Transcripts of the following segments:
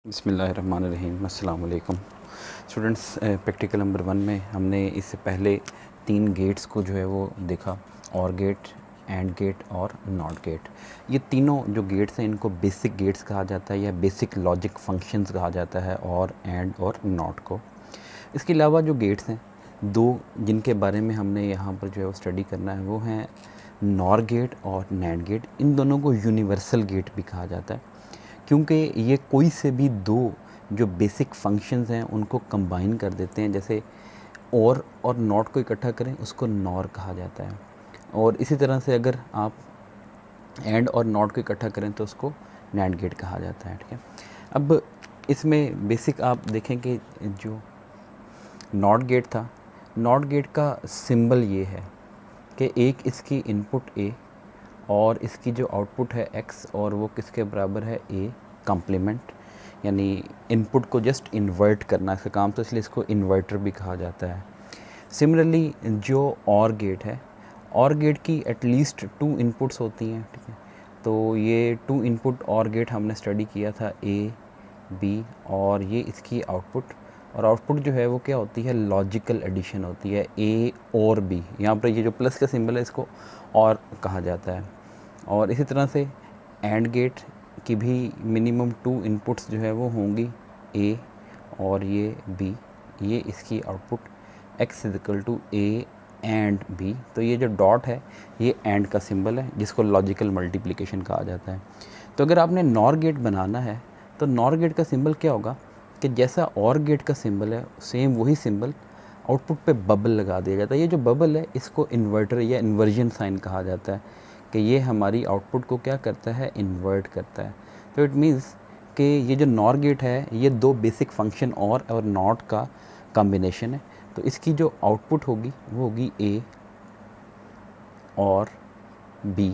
बिस्मिल्लाहिर्रहमानिर्रहीम। अस्सलाम वालेकुम स्टूडेंट्स। प्रैक्टिकल नंबर 1 में हमने इससे पहले 3 गेट्स को जो है वो देखा, और गेट, एंड गेट और नॉट गेट। ये तीनों जो गेट्स हैं इनको बेसिक गेट्स कहा जाता है या बेसिक लॉजिक फंक्शंस कहा जाता है, और एंड और नॉट को। इसके अलावा जो गेट्स हैं, दो जिनके बारे में हमने यहाँ पर जो है वो स्टडी करना है, वो हैं नॉर गेट और नैंड गेट। इन दोनों को यूनिवर्सल गेट भी कहा जाता है, क्योंकि ये कोई से भी दो जो बेसिक फंक्शंस हैं उनको कंबाइन कर देते हैं। जैसे और नॉट को इकट्ठा करें उसको नॉर कहा जाता है, और इसी तरह से अगर आप एंड और नॉट को इकट्ठा करें तो उसको नैंड गेट कहा जाता है। ठीक है, अब इसमें बेसिक आप देखें कि जो नॉट गेट था, नॉट गेट का सिंबल ये है कि एक इसकी इनपुट ए और इसकी जो आउटपुट है x, और वो किसके बराबर है, a कॉम्प्लीमेंट, यानी इनपुट को जस्ट इन्वर्ट करना इसका काम, तो इसलिए इसको इन्वर्टर भी कहा जाता है। सिमिलरली जो और गेट है, और गेट की एटलीस्ट 2 इनपुट्स होती हैं। ठीक है, तो ये 2 इनपुट और गेट हमने स्टडी किया था, a b, और ये इसकी आउटपुट, और आउटपुट जो है वो क्या होती है, लॉजिकल एडिशन होती है, a और b। यहाँ पर ये जो प्लस का सिंबल है इसको और कहा जाता है। और इसी तरह से एंड गेट की भी मिनिमम 2 इनपुट्स जो है वो होंगी, a और ये b, ये इसकी output x equal to a and b। तो ये जो डॉट है ये एंड का सिंबल है, जिसको लॉजिकल मल्टीप्लिकेशन कहा जाता है। तो अगर आपने नॉर गेट बनाना है तो नॉर गेट का सिंबल क्या होगा कि जैसा और गेट का सिंबल है सेम वही सिंबल आउटपुट पे बबल लगा दिया जाता है। ये जो बबल है इसको इन्वर्टर या इन्वर्जन साइन कहा जाता है, कि ये हमारी आउटपुट को क्या करता है, इन्वर्ट करता है। तो इट मीन्स कि ये जो नॉर गेट है ये 2 बेसिक फंक्शन और नॉट का कॉम्बिनेशन है। तो इसकी जो आउटपुट होगी वो होगी a और b।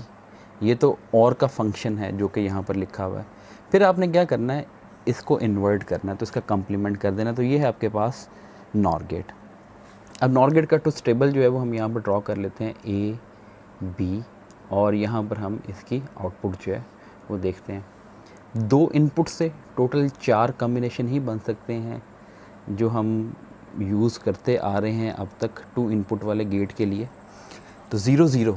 ये तो और का फंक्शन है जो कि यहाँ पर लिखा हुआ है। फिर आपने क्या करना है, इसको इन्वर्ट करना है, तो इसका कॉम्प्लीमेंट कर देना। तो ये है आपके पास नॉर गेट। अब नॉर गेट का ट्रुथ टेबल जो है वो हम यहाँ पर ड्रॉ कर लेते हैं, a b, और यहाँ पर हम इसकी आउटपुट जो है वो देखते हैं। 2 इनपुट से टोटल 4 कॉम्बिनेशन ही बन सकते हैं जो हम यूज़ करते आ रहे हैं अब तक 2 इनपुट वाले गेट के लिए। तो 0 0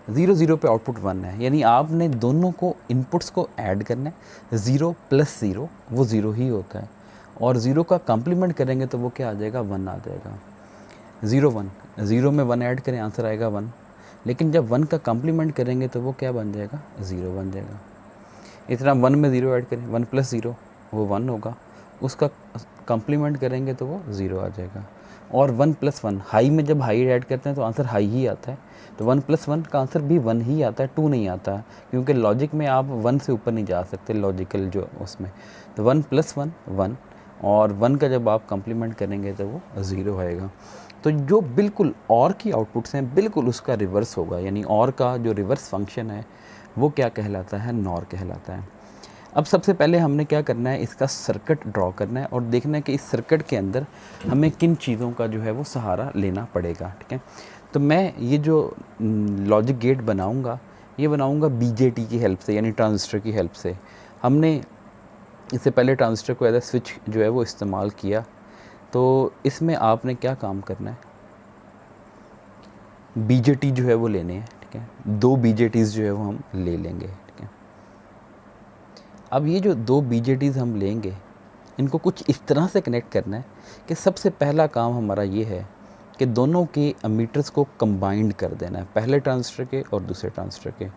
0 0 पे आउटपुट 1 है, यानी आपने दोनों को इनपुट्स को ऐड करना है। 0 + 0 वो 0 ही होता है, और 0 का कॉम्प्लीमेंट करेंगे तो वो क्या आ जाएगा, 1 आ जाएगा। 0 1, 0 में 1 ऐड करें आंसर आएगा 1, लेकिन जब 1 का कॉम्प्लीमेंट करेंगे तो वो क्या बन जाएगा, 0 बन जाएगा। इस तरह 1 में 0 ऐड करें, 1 + 0 वो 1 होगा, उसका कॉम्प्लीमेंट करेंगे तो वो 0 आ जाएगा। और 1 + 1, हाई में जब हाई ऐड करते हैं तो आंसर हाई ही आता है, तो 1 + 1 का आंसर भी 1 ही आता है, 2 नहीं आता, क्योंकि लॉजिक में आप 1 से ऊपर नहीं जा सकते, लॉजिकल जो उसमें। तो 1 + 1 1, और 1 का जब आप कॉम्प्लीमेंट करेंगे तो वो 0 आएगा। तो जो बिल्कुल और की आउटपुट्स हैं बिल्कुल उसका रिवर्स होगा, यानी और का जो रिवर्स फंक्शन है वो क्या कहलाता है, नॉर कहलाता है। अब सबसे पहले हमने क्या करना है, इसका सर्किट ड्रॉ करना है और देखना है कि इस सर्किट के अंदर हमें किन चीज़ों का जो है वो सहारा लेना पड़ेगा। ठीक है, तो मैं ये जो लॉजिक गेट बनाऊंगा ये बनाऊंगा बीजेटी की हेल्प से, यानी ट्रांजिस्टर की हेल्प से। हमने इससे पहले ट्रांजिस्टर को एज ए स्विच जो है वो इस्तेमाल किया, तो इसमें आपने क्या काम करना है, बीजेटी जो है वो लेने हैं। ठीक है, 2 बीजेटीज़ जो है वो हम ले लेंगे। ठीक है, अब ये जो 2 बीजेटीज़ हम लेंगे इनको कुछ इस तरह से कनेक्ट करना है कि सबसे पहला काम हमारा ये है कि दोनों के एमीटर्स को कंबाइंड कर देना है, पहले ट्रांजिस्टर के और दूसरे ट्रांजिस्टर के।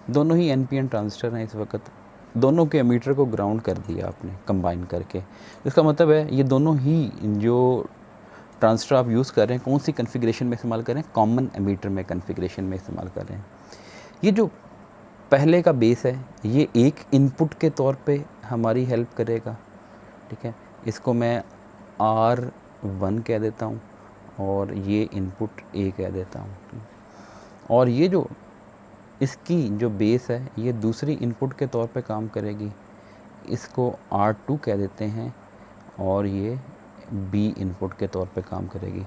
दोनों ही एनपीएन ट्रांजिस्टर हैं इस वक्त, दोनों के एमीटर को ग्राउंड कर दिया आपने कंबाइन करके। इसका मतलब है ये दोनों ही जो ट्रांजिस्टर आप यूज़ कर रहे हैं कौन सी कन्फिग्रेशन में इस्तेमाल कर रहे हैं, कॉमन एमीटर में कन्फिग्रेशन में इस्तेमाल कर रहे हैं। ये जो पहले का बेस है ये एक इनपुट के तौर पे हमारी हेल्प करेगा। ठीक है, इसको मैं R1 कह देता हूँ और ये इनपुट A कह देता हूँ। और ये जो इसकी जो बेस है ये दूसरी इनपुट के तौर पे काम करेगी, इसको R2 कह देते हैं, और ये बी इनपुट के तौर पे काम करेगी।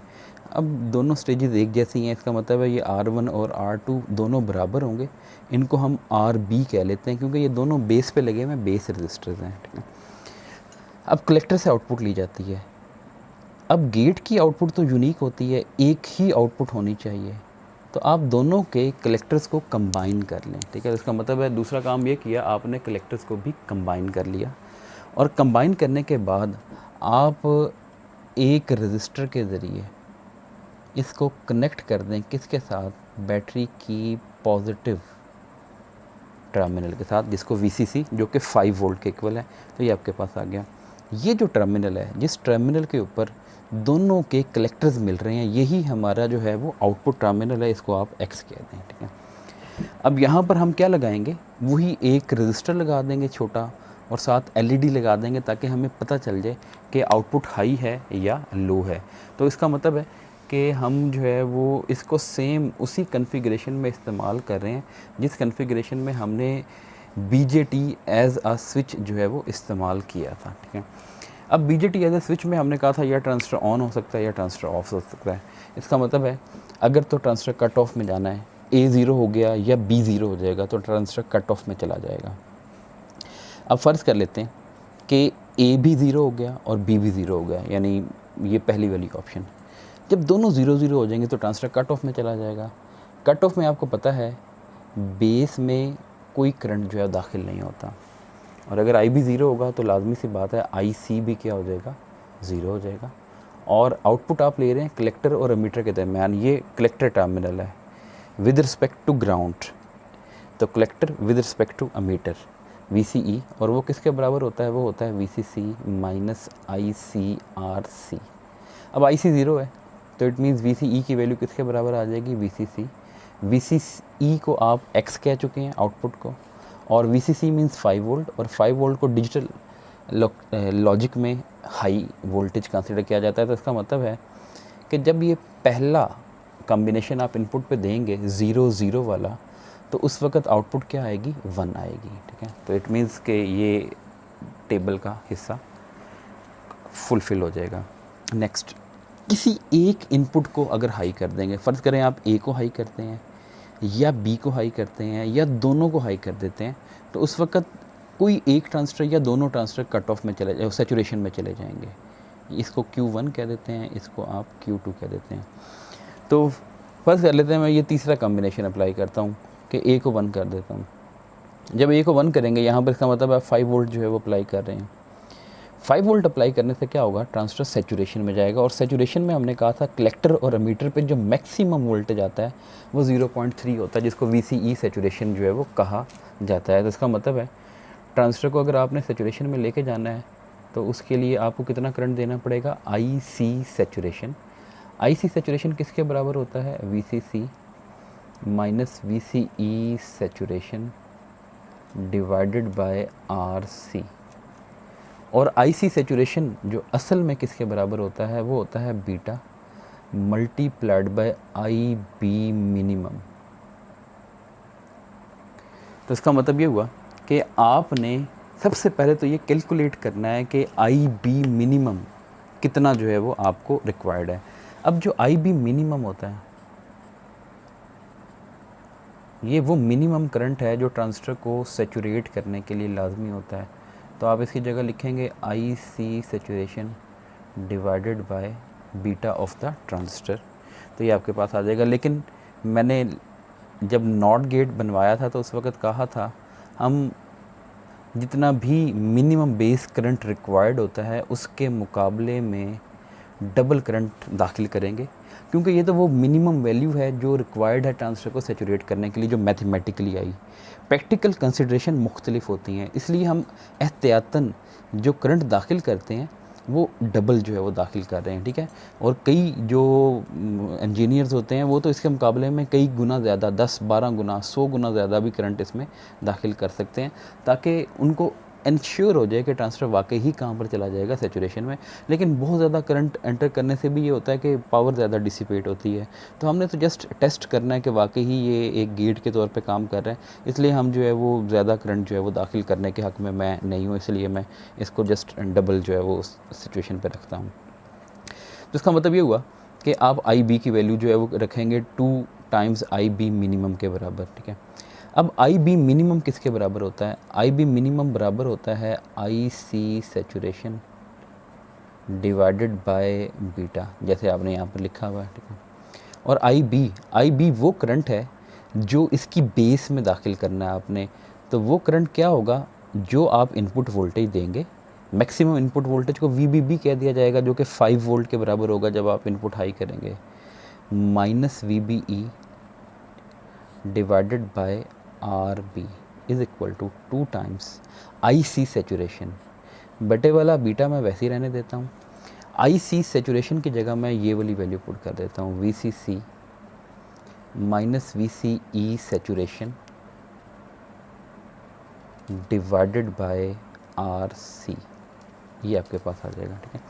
अब दोनों स्टेजेस एक जैसी हैं, इसका मतलब है ये R1 और R2 दोनों बराबर होंगे। इनको हम RB कह लेते हैं क्योंकि ये दोनों बेस पे लगे हुए बेस रजिस्टर्स हैं, ठीक है। अब कलेक्टर से आउटपुट ली जाती है। अब गेट की आउटपुट तो यूनिक होती है, एक ही आउटपुट होनी चाहिए, तो आप दोनों के कलेक्टर्स को कंबाइन कर लें, ठीक है। इसका मतलब है दूसरा काम ये किया आपने, कलेक्टर्स को भी कंबाइन कर लिया, और कंबाइन करने के बाद आप एक रजिस्टर के ज़रिए इसको कनेक्ट कर दें किसके साथ, बैटरी की पॉजिटिव टर्मिनल के साथ, जिसको VCC जो कि 5 वोल्ट के इक्वल है। तो ये आपके पास आ गया। ये जो टर्मिनल है, जिस टर्मिनल के ऊपर दोनों के कलेक्टर्स मिल रहे हैं, यही हमारा जो है वो आउटपुट टर्मिनल है, इसको आप X कह दें, ठीक है। अब यहाँ पर हम क्या लगाएंगे, वही एक रजिस्टर लगा देंगे छोटा, और साथ LED लगा देंगे ताकि हमें पता चल जाए कि आउटपुट हाई है या लो है। तो इसका मतलब है कि हम जो है वो इसको सेम उसी कॉन्फ़िगरेशन में इस्तेमाल कर रहे हैं जिस कॉन्फ़िगरेशन में हमने BJT एज़ अ स्विच जो है वो इस्तेमाल किया था, ठीक है। अब BJT एज़ अ स्विच में हमने कहा था या ट्रांजिस्टर ऑन हो सकता है या ट्रांजिस्टर ऑफ हो सकता है। इसका मतलब है अगर तो ट्रांजिस्टर कट ऑफ में जाना है, A 0 हो गया या B 0 हो जाएगा, तो ट्रांजिस्टर कट ऑफ में चला जाएगा। अब फ़र्ज़ कर लेते हैं कि A भी 0 हो गया और B भी 0 हो गया, यानी ये पहली वाली ऑप्शन। जब दोनों 0-0 हो जाएंगे तो ट्रांजिस्टर कट ऑफ में चला जाएगा। कट ऑफ में आपको पता है बेस में कोई करंट जो है दाखिल नहीं होता, और अगर I भी 0 होगा तो लाजमी सी बात है IC भी क्या हो जाएगा, 0 हो जाएगा। और आउटपुट आप ले रहे हैं कलेक्टर और एमीटर के दरमियान, ये कलेक्टर टर्मिनल है विद रिस्पेक्ट टू ग्राउंड, तो collector with respect to emitter VCE, और वो किसके बराबर होता है, वो होता है VCC माइनस ICRC। अब IC 0 है तो इट मीन्स VCE की वैल्यू किसके बराबर आ जाएगी, VCC। VCE को आप X कह चुके हैं आउटपुट को, और VCC मीन्स 5 वोल्ट, और 5 वोल्ट को डिजिटल लॉजिक में हाई वोल्टेज कंसिडर किया जाता है। तो इसका मतलब है कि जब ये पहला कॉम्बिनेशन आप इनपुट पे देंगे 0-0 वाला, तो उस वक्त आउटपुट क्या आएगी, 1 आएगी, ठीक है। तो इट मीन्स कि ये टेबल का हिस्सा फुलफ़िल हो जाएगा। नेक्स्ट, किसी एक इनपुट को अगर हाई कर देंगे, फ़र्ज़ करें आप A को हाई करते हैं या B को हाई करते हैं या दोनों को हाई कर देते हैं, तो उस वक्त कोई एक ट्रांजिस्टर या दोनों ट्रांजिस्टर कट ऑफ में चले जाए, सैचुरेशन में चले जाएंगे। इसको Q1 कह देते हैं, इसको आप Q2 कह देते हैं। तो फ़र्ज़ कर लेते हैं मैं ये तीसरा कॉम्बिनेशन अप्लाई करता हूँ कि A को 1 कर देता हूँ। जब A को 1 करेंगे यहाँ पर, इसका मतलब आप 5 वोल्ट जो है वो अप्लाई कर रहे हैं। 5 वोल्ट अप्लाई करने से क्या होगा, ट्रांजिस्टर सैचुरेशन में जाएगा, और सैचुरेशन में हमने कहा था कलेक्टर और एमीटर पे जो मैक्सिमम वोल्टेज आता है वो 0.3 होता है, जिसको VCE सैचुरेशन जो है वो कहा जाता है। तो इसका मतलब है ट्रांजिस्टर को अगर आपने सैचुरेशन में लेके जाना है तो उसके लिए आपको कितना करंट देना पड़ेगा, IC सैचुरेशन। IC सैचुरेशन किसके बराबर होता है, VCC minus VCE saturation divided bye RC। और IC सैचुरेशन जो असल में किसके बराबर होता है, वो होता है beta multiplied by IB minimum. तो इसका मतलब ये हुआ कि आपने सबसे पहले तो ये कैलकुलेट करना है कि IB मिनिमम कितना जो है वो आपको रिक्वायर्ड है। अब जो IB मिनिमम होता है ये वो मिनिमम करंट है जो ट्रांजिस्टर को सैचुरेट करने के लिए लाजमी होता है। तो आप इसकी जगह लिखेंगे IC saturation divided by beta of the transistor, तो ये आपके पास आ जाएगा। लेकिन मैंने जब नॉट गेट बनवाया था तो उस वक्त कहा था हम जितना भी मिनिमम बेस करंट रिक्वायर्ड होता है उसके मुकाबले में डबल करंट दाखिल करेंगे, क्योंकि ये तो वो मिनिमम वैल्यू है जो रिक्वायर्ड है ट्रांजिस्टर को सैचुरेट करने के लिए, जो मैथमेटिकली आई। प्रैक्टिकल कंसिड्रेशन मुख्तलिफ होती हैं, इसलिए हम एहतियातन जो करंट दाखिल करते हैं वो डबल जो है वो दाखिल कर रहे हैं, ठीक है। और कई जो इंजीनियर्स होते हैं वो तो इसके मुकाबले में कई गुना ज़्यादा, 10-12 गुना, 100 गुना ज़्यादा भी करंट इसमें दाखिल कर सकते हैं, ताकि उनको इंश्योर हो जाए कि ट्रांजिस्टर वाकई ही कहाँ पर चला जाएगा, सैचुरेशन में। लेकिन बहुत ज़्यादा करंट एंटर करने से भी ये होता है कि पावर ज़्यादा डिसिपेट होती है। तो हमने तो जस्ट टेस्ट करना है कि वाकई ही ये एक गेट के तौर पे काम कर रहा है, इसलिए हम जो है वो ज़्यादा करंट जो है वो दाखिल करने के हक़ में मैं नहीं हूँ, इसलिए मैं इसको जस्ट डबल जो है वो सिचुएशन पर रखता हूँ। तो इसका मतलब ये हुआ कि आप आई बी की वैल्यू जो है वो रखेंगे 2 टाइम्स आई बी मिनिमम के बराबर, ठीक है। अब आई बी मिनिमम किसके बराबर होता है? आई बी मिनिमम बराबर होता है आई C saturation divided by beta, जैसे आपने यहाँ पर लिखा हुआ है, ठीक है। और आई बी वो करंट है जो इसकी बेस में दाखिल करना है आपने। तो वो करंट क्या होगा? जो आप इनपुट वोल्टेज देंगे, मैक्सिमम इनपुट वोल्टेज को वी कह दिया जाएगा, जो कि 5 वोल्ट के बराबर होगा जब आप इनपुट हाई करेंगे, minus V B E divided by R B is equal to 2 times I C saturation. बटे वाला बीटा मैं वैसे ही रहने देता हूँ। आई सी सैचुरेशन की जगह मैं ये वाली वैल्यू पुट कर देता हूँ, V C C minus V C E saturation divided by R C, ये आपके पास आ जाएगा, ठीक है।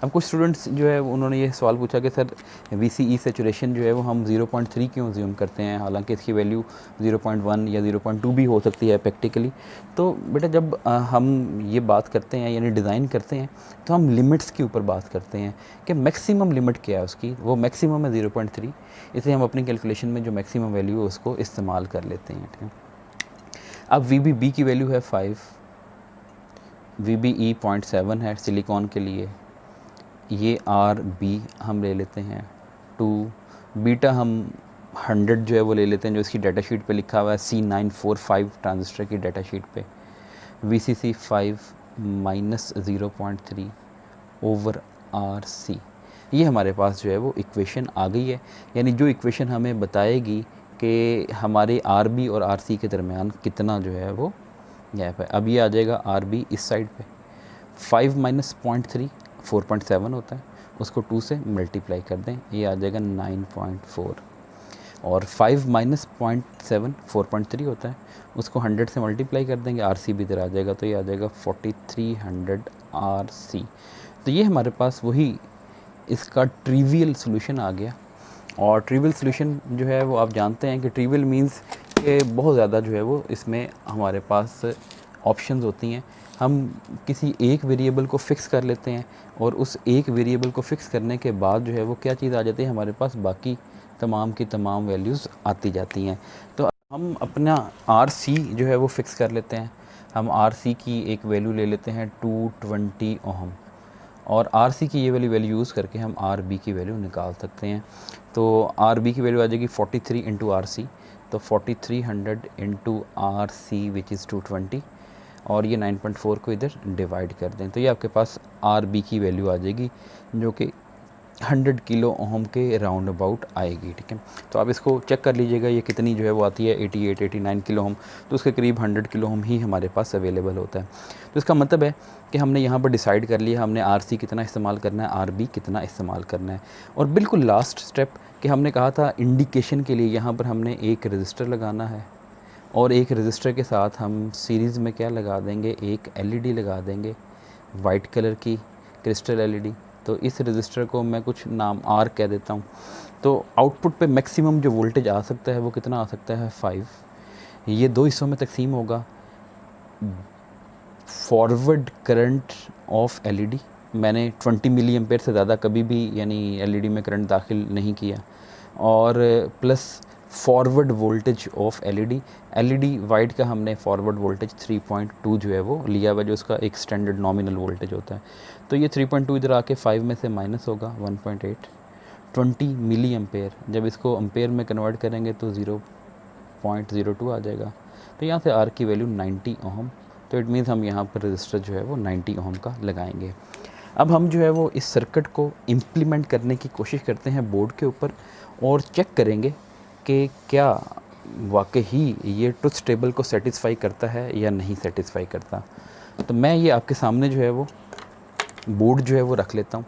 अब कुछ स्टूडेंट्स जो है उन्होंने ये सवाल पूछा कि sir V C E saturation जो है वो हम 0.3 क्यों ज्यूम करते हैं, हालांकि इसकी वैल्यू 0.1 या 0.2 भी हो सकती है प्रैक्टिकली। तो बेटा जब हम ये बात करते हैं यानी डिज़ाइन करते हैं तो हम लिमिट्स के ऊपर बात करते हैं कि मैक्सिमम लिमिट क्या है उसकी, वो मैक्सिमम है 0.3, इसलिए हम अपनी कैलकुलेशन में जो मैक्सिमम वैल्यू है उसको इस्तेमाल कर लेते हैं, ठीक है। अब वी बी बी की वैल्यू है 5, वी बी ई 0.7 है सिलिकॉन के लिए, ये आर बी हम ले लेते हैं 2, बीटा हम 100 जो है वो ले लेते हैं जो इसकी डाटा शीट पे लिखा हुआ है C945 ट्रांजिस्टर की डाटा शीट पे, V C C 5 minus 0.3 over R C. ये हमारे पास जो है वो इक्वेशन आ गई है, यानी जो इक्वेशन हमें बताएगी कि हमारे आर बी और आर सी के दरमियान कितना जो है वो गैप है। अब ये आ जाएगा आर बी इस साइड पे, 5 माइनस 0.3 4.7 होता है, उसको 2 से मल्टीप्लाई कर दें, ये आ जाएगा 9.4, और 5 माइनस 0.7 4.3 होता है, उसको 100 से मल्टीप्लाई कर देंगे, आर सी भी इधर आ जाएगा, तो ये आ जाएगा 4300 आर सी। तो ये हमारे पास वही इसका ट्रिवियल सोल्यूशन आ गया। और ट्रिवियल सोल्यूशन जो है वो आप जानते हैं कि ट्रिवियल मींस कि बहुत ज़्यादा जो है वो इसमें हमारे पास ऑप्शंस होती हैं। हम किसी एक वेरिएबल को फ़िक्स कर लेते हैं और उस एक वेरिएबल को फ़िक्स करने के बाद जो है वो क्या चीज़ आ जाती है, हमारे पास बाकी तमाम की तमाम वैल्यूज़ आती जाती हैं। तो हम अपना आर सी जो है वो फ़िक्स कर लेते हैं। हम आर सी की एक वैल्यू ले लेते हैं 220 ओहम, और आर सी की ये वाली वैल्यू यूज़ करके हम आर बी की वैल्यू निकाल सकते हैं। तो आर बी की वैल्यू आ जाएगी 43 इंटू आर सी, तो 4300 into R C which is 220, और ये 9.4 को इधर डिवाइड कर दें, तो ये आपके पास आर बी की वैल्यू आ जाएगी जो कि 100 किलो ओहम के राउंड अबाउट आएगी, ठीक है। तो आप इसको चेक कर लीजिएगा ये कितनी जो है वो आती है, 88-89 किलो ओहम, तो उसके करीब 100 किलो ओहम ही हमारे पास अवेलेबल होता है। तो इसका मतलब है कि हमने यहाँ पर डिसाइड कर लिया हमने आर सी कितना इस्तेमाल करना है, आर बी कितना इस्तेमाल करना है। और बिल्कुल लास्ट स्टेप कि हमने कहा था इंडिकेशन के लिए यहाँ पर हमने एक रजिस्टर लगाना है, और एक रजिस्टर के साथ हम सीरीज़ में क्या लगा देंगे, एक एलईडी लगा देंगे वाइट कलर की क्रिस्टल एलईडी। तो इस रजिस्टर को मैं कुछ नाम आर कह देता हूँ। तो आउटपुट पे मैक्सिमम जो वोल्टेज आ सकता है वो कितना आ सकता है, 5। ये 2 हिस्सों में तकसीम होगा, फॉरवर्ड करंट ऑफ एलईडी, मैंने 20 मिली एम्पेयर से ज़्यादा कभी भी यानी एलईडी में करंट दाखिल नहीं किया, और plus forward voltage of LED. LED white का हमने फॉरवर्ड वोल्टेज 3.2 जो है वो लिया हुआ, जो उसका एक स्टैंडर्ड नॉमिनल वोल्टेज होता है। तो ये 3.2 इधर आके 5 में से माइनस होगा 1.8, 20 मिली एम्पेयर। जब इसको एम्पेयर में कन्वर्ट करेंगे तो 0.02 आ जाएगा। तो यहाँ से आर की वैल्यू 90 ओहम, तो इट मीन्स हम यहाँ पर रजिस्टर जो है वो 90 ओहम का लगाएंगे। अब हम जो है वो इस सर्किट को इम्प्लीमेंट करने की कोशिश करते हैं बोर्ड के ऊपर, और चेक करेंगे कि क्या वाकई ये ट्रुथ टेबल को सेटिस्फाई करता है या नहीं सेटिस्फाई करता। तो मैं ये आपके सामने जो है वो बोर्ड जो है वो रख लेता हूँ,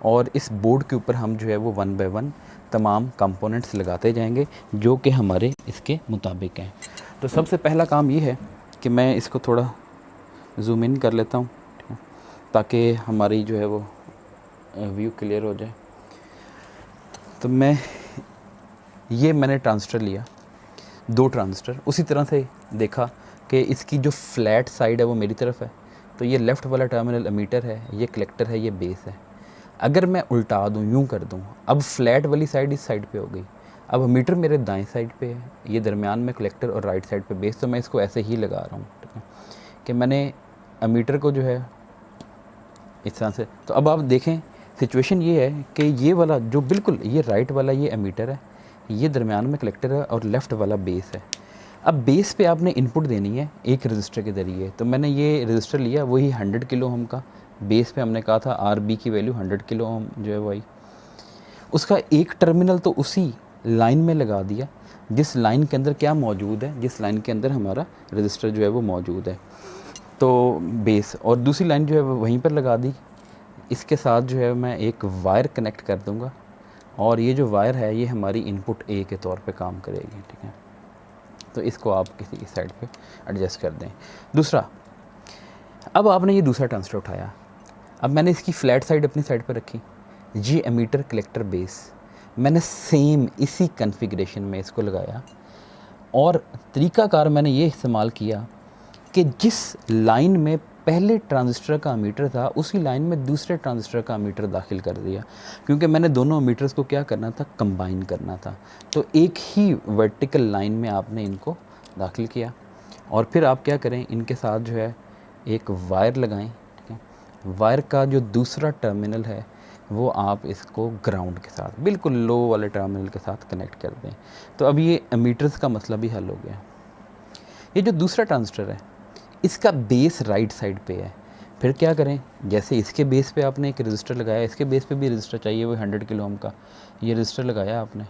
और इस बोर्ड के ऊपर हम जो है वो 1 बाय 1 तमाम कंपोनेंट्स लगाते जाएंगे जो कि हमारे इसके मुताबिक हैं। तो सबसे पहला काम ये है कि मैं इसको थोड़ा जूम इन कर लेता हूँ ताकि हमारी जो है वो व्यू क्लियर हो जाए। तो मैंने ट्रांजिस्टर लिया, 2 ट्रांजिस्टर, उसी तरह से देखा कि इसकी जो फ्लैट साइड है वो मेरी तरफ है, तो ये लेफ़्ट वाला टर्मिनल एमीटर है, ये कलेक्टर है, ये बेस है। अगर मैं उल्टा दूँ, यूँ कर दूँ, अब फ्लैट वाली साइड इस साइड पे हो गई, अब अमीटर मेरे दाएं साइड पे है, ये दरमियान में कलेक्टर और राइट साइड पे बेस, तो मैं इसको ऐसे ही लगा रहा हूँ, ठीक है, कि मैंने अमीटर को जो है इस तरह से। तो अब आप देखें सिचुएशन ये है कि ये वाला जो बिल्कुल ये राइट वाला ये अमीटर है, ये दरमियान में कलेक्टर है और लेफ़्ट वाला बेस है। अब बेस पे आपने इनपुट देनी है एक रजिस्टर के ज़रिए, तो मैंने ये रजिस्टर लिया, वही 100 किलो ओम का, बेस पे हमने कहा था आर बी की वैल्यू 100 किलो ओम जो है वही, उसका एक टर्मिनल तो उसी लाइन में लगा दिया जिस लाइन के अंदर क्या मौजूद है, जिस लाइन के अंदर हमारा रजिस्टर जो है वो मौजूद है, तो बेस, और दूसरी लाइन जो है वो वहीं पर लगा दी। इसके साथ जो है मैं एक वायर कनेक्ट कर दूंगा और ये जो वायर है ये हमारी इनपुट ए के तौर पे काम करेगी, ठीक है। तो इसको आप किसी साइड पे एडजस्ट कर दें। दूसरा, अब आपने ये दूसरा ट्रांजिस्टर उठाया, अब मैंने इसकी फ्लैट साइड अपनी साइड पर रखी, जी एमीटर कलेक्टर बेस, मैंने सेम इसी कन्फिग्रेशन में इसको लगाया और तरीकाकार मैंने ये इस्तेमाल किया कि जिस लाइन में पहले ट्रांजिस्टर का अमीटर था उसी लाइन में दूसरे ट्रांजिस्टर का अमीटर दाखिल कर दिया, क्योंकि मैंने दोनों अमीटर्स को क्या करना था, कंबाइन करना था। तो एक ही वर्टिकल लाइन में आपने इनको दाखिल किया और फिर आप क्या करें, इनके साथ जो है एक वायर लगाएं, ठीक है। वायर का जो दूसरा टर्मिनल है वो आप इसको ग्राउंड के साथ बिल्कुल लो वाले टर्मिनल के साथ कनेक्ट कर दें। तो अब ये अमीटर्स का मसला भी हल हो गया। ये जो दूसरा ट्रांजिस्टर है इसका बेस राइट साइड पे है, फिर क्या करें, जैसे इसके बेस पे आपने एक रजिस्टर लगाया, इसके बेस पे भी रजिस्टर चाहिए, वो 100 किलो ओम का ये रजिस्टर लगाया आपने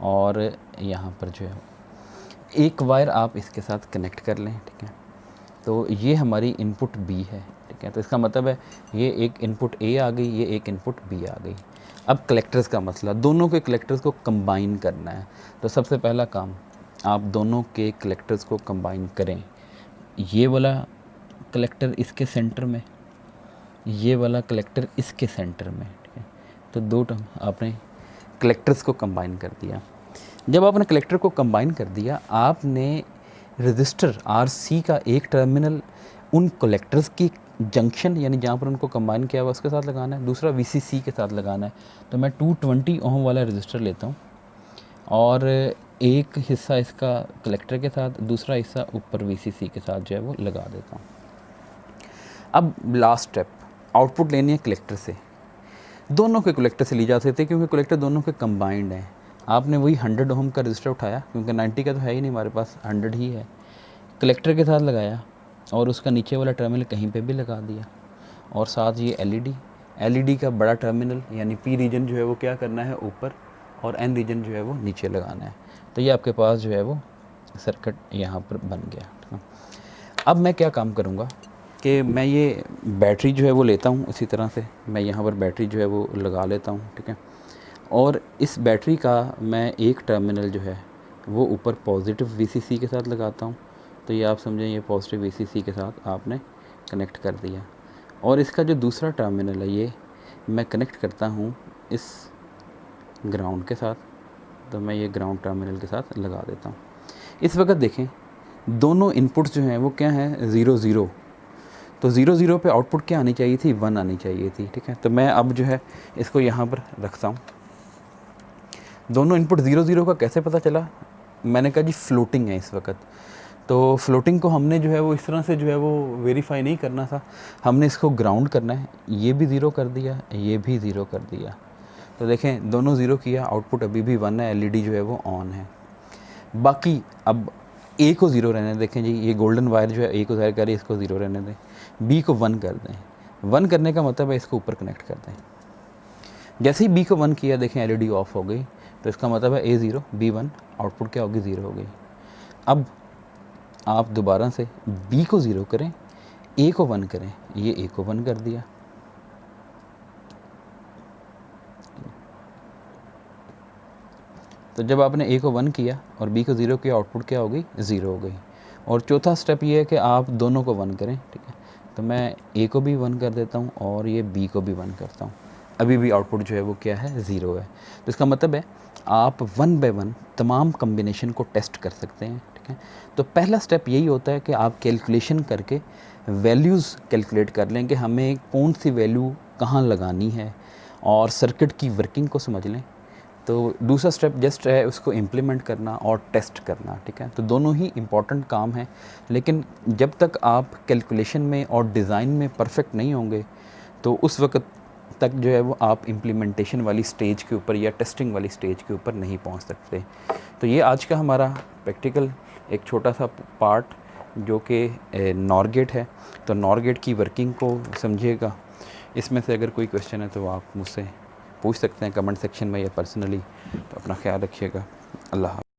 और यहाँ पर जो है एक वायर आप इसके साथ कनेक्ट कर लें, ठीक है। तो ये हमारी इनपुट बी है, ठीक है। तो इसका मतलब है ये एक इनपुट ए आ गई, ये एक इनपुट बी आ गई। अब कलेक्टर्स का मसला, दोनों के कलेक्टर्स को कंबाइन करना है। तो सबसे पहला काम, आप दोनों के कलेक्टर्स को कंबाइन करें। ये वाला कलेक्टर इसके सेंटर में, ये वाला कलेक्टर इसके सेंटर में, ठीक है। तो दो टर्म आपने कलेक्टर्स को कंबाइन कर दिया। जब आपने कलेक्टर को कंबाइन कर दिया, आपने रजिस्टर आरसी का एक टर्मिनल उन कलेक्टर्स की जंक्शन यानी जहाँ पर उनको कंबाइन किया हुआ उसके साथ लगाना है, दूसरा वीसीसी के साथ लगाना है। तो मैं 220 ओम वाला रजिस्टर लेता हूँ और एक हिस्सा इसका कलेक्टर के साथ, दूसरा हिस्सा ऊपर वीसीसी के साथ जो है वो लगा देता हूँ। अब लास्ट स्टेप, आउटपुट लेनी है कलेक्टर से। दोनों के कलेक्टर से ली जा सकती है क्योंकि कलेक्टर दोनों के कंबाइंड हैं। आपने वही 100 ओम का रजिस्टर उठाया, क्योंकि 90 का तो है ही नहीं हमारे पास, 100 ही है, कलेक्टर के साथ लगाया और उसका नीचे वाला टर्मिनल कहीं पे भी लगा दिया और साथ ये एलईडी का बड़ा टर्मिनल यानी पी रीजन जो है वो क्या करना है ऊपर और एन रीजन जो है वो नीचे लगाना है। तो ये आपके पास जो है वो सर्किट यहाँ पर बन गया। अब मैं क्या काम करूँगा कि मैं ये बैटरी जो है वो लेता हूँ, इसी तरह से मैं यहाँ पर बैटरी जो है वो लगा लेता हूँ, ठीक है। और इस बैटरी का मैं एक टर्मिनल जो है वो ऊपर पॉजिटिव वीसीसी के साथ लगाता हूँ। तो ये आप समझें, ये पॉजिटिव वीसीसी के साथ आपने कनेक्ट कर दिया और इसका जो दूसरा टर्मिनल है ये मैं कनेक्ट करता हूँ इस ग्राउंड के साथ। तो मैं ये ग्राउंड टर्मिनल के साथ लगा देता हूँ। इस वक्त देखें दोनों इनपुट्स जो हैं वो क्या हैं, 0 0। तो 0 0 पे आउटपुट क्या आनी चाहिए थी, 1 आनी चाहिए थी, ठीक है। तो मैं अब जो है इसको यहाँ पर रखता हूँ। दोनों इनपुट 0 0 का कैसे पता चला, मैंने कहा जी फ्लोटिंग है इस वक्त। तो फ्लोटिंग को हमने जो है वो इस तरह से जो है वो वेरीफाई नहीं करना था, हमने इसको ग्राउंड करना है। ये भी 0 कर दिया, ये भी 0 कर दिया। तो देखें दोनों 0 किया, आउटपुट अभी भी 1 है, एलईडी जो है वो ऑन है। बाकी अब ए को 0 रहने देखें जी, ये गोल्डन वायर जो है ए को ज़ाहिर करें, इसको 0 रहने दें, बी को 1 कर दें। 1 करने का मतलब है इसको ऊपर कनेक्ट कर दें। जैसे ही बी को 1 किया देखें एलईडी ऑफ हो गई, तो इसका मतलब है ए 0 बी 1, आउटपुट क्या होगी, 0 हो गई। अब आप दोबारा से बी को 0 करें, ए को 1 करें, ये ए को 1 कर दिया। तो जब आपने ए को 1 किया और बी को 0 किया, आउटपुट क्या हो गई, 0 हो गई। और चौथा स्टेप ये है कि आप दोनों को 1 करें, ठीक है। तो मैं ए को भी 1 कर देता हूँ और ये बी को भी 1 करता हूँ, अभी भी आउटपुट जो है वो क्या है, 0 है। तो इसका मतलब है आप 1 बाय 1 तमाम कम्बिनेशन को टेस्ट कर सकते हैं, ठीक है। तो पहला स्टेप यही होता है कि आप कैलकुलेशन करके वैल्यूज़ कैलकुलेट कर लें कि हमें कौन सी वैल्यू कहाँ लगानी है और सर्किट की वर्किंग को समझ लें, तो दूसरा स्टेप जस्ट है उसको इम्प्लीमेंट करना और टेस्ट करना, ठीक है। तो दोनों ही इम्पॉर्टेंट काम हैं, लेकिन जब तक आप कैलकुलेशन में और डिज़ाइन में परफेक्ट नहीं होंगे तो उस वक्त तक जो है वो आप इम्प्लीमेंटेशन वाली स्टेज के ऊपर या टेस्टिंग वाली स्टेज के ऊपर नहीं पहुंच सकते। तो ये आज का हमारा प्रैक्टिकल एक छोटा सा पार्ट जो कि नॉर गेट है। तो नॉर गेट की वर्किंग को समझिएगा। इसमें से अगर कोई क्वेश्चन है तो आप मुझसे पूछ सकते हैं कमेंट सेक्शन में या पर्सनली। तो अपना ख्याल रखिएगा। अल्लाह हाफ़िज़।